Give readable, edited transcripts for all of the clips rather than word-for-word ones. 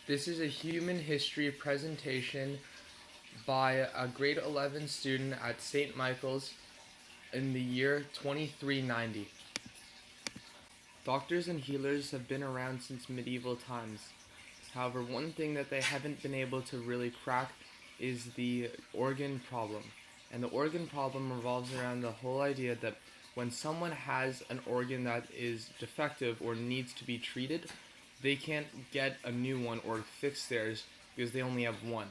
This is a human history presentation by a grade 11 student at St. Michael's in the year 2390. Doctors and healers have been around since medieval times. However, one thing that they haven't been able to really crack is the organ problem. And the organ problem revolves around the whole idea that when someone has an organ that is defective or needs to be treated, they can't get a new one or fix theirs because they only have one.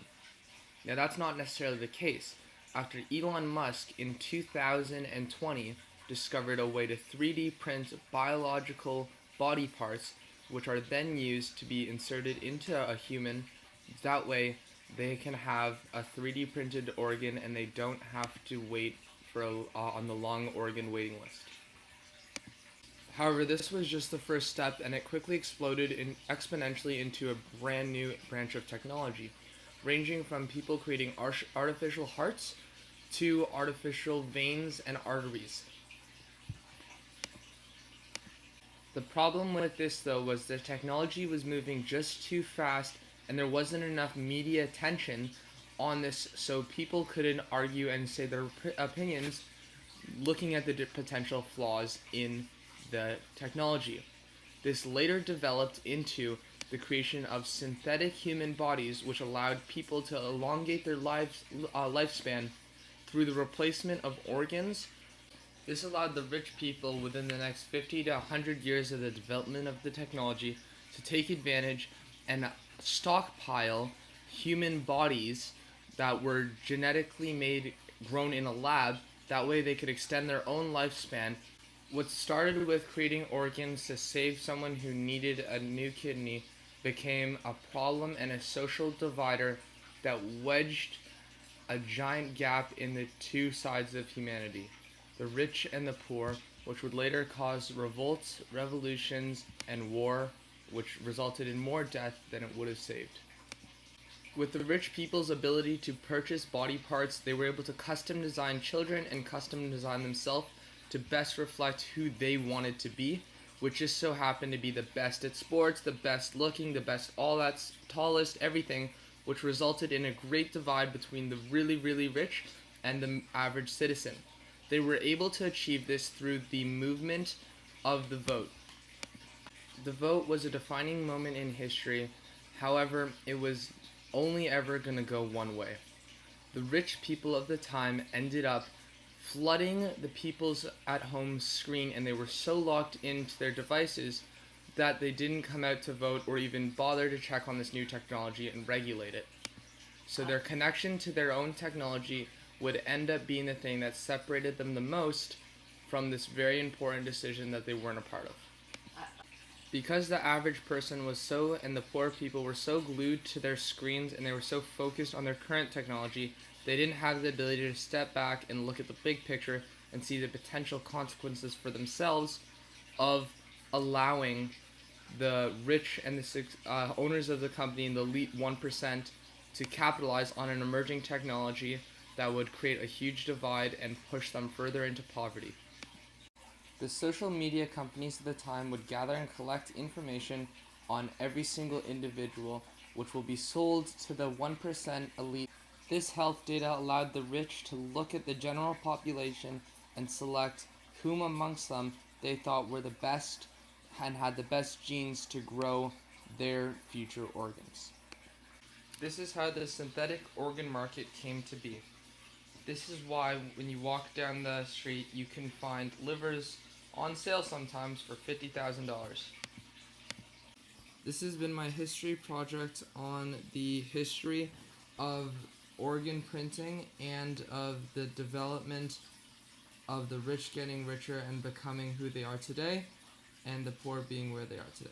Now, that's not necessarily the case. After Elon Musk in 2020 discovered a way to 3D print biological body parts, which are then used to be inserted into a human, that way they can have a 3D printed organ and they don't have to wait for on the long organ waiting list. However, this was just the first step, and it quickly exploded exponentially into a brand new branch of technology, ranging from people creating artificial hearts to artificial veins and arteries. The problem with this, though, was the technology was moving just too fast, and there wasn't enough media attention on this, so people couldn't argue and say their opinions looking at the potential flaws in the technology. This later developed into the creation of synthetic human bodies, which allowed people to elongate their lifespan through the replacement of organs. This allowed the rich people within the next 50 to 100 years of the development of the technology to take advantage and stockpile human bodies that were genetically grown in a lab. That way they could extend their own lifespan. What started with creating organs to save someone who needed a new kidney became a problem and a social divider that wedged a giant gap in the two sides of humanity, the rich and the poor, which would later cause revolts, revolutions, and war, which resulted in more death than it would have saved. With the rich people's ability to purchase body parts, they were able to custom design children and custom design themselves to best reflect who they wanted to be, which just so happened to be the best at sports, the best looking, the best all that, tallest, everything, which resulted in a great divide between the really, really rich and the average citizen. They were able to achieve this through the movement of the vote. The vote was a defining moment in history. However, it was only ever going to go one way. The rich people of the time ended up flooding the people's at home screen, and they were so locked into their devices that they didn't come out to vote or even bother to check on this new technology and regulate it. So their connection to their own technology would end up being the thing that separated them the most from this very important decision that they weren't a part of. Because the average person and the poor people were so glued to their screens and they were so focused on their current technology, they didn't have the ability to step back and look at the big picture and see the potential consequences for themselves of allowing the rich and the owners of the company and the elite 1% to capitalize on an emerging technology that would create a huge divide and push them further into poverty. The social media companies at the time would gather and collect information on every single individual, which will be sold to the 1% elite. This health data allowed the rich to look at the general population and select whom amongst them they thought were the best and had the best genes to grow their future organs. This is how the synthetic organ market came to be. This is why when you walk down the street, you can find livers on sale sometimes for $50,000. This has been my history project on the history of organ printing and of the development of the rich getting richer and becoming who they are today, and the poor being where they are today.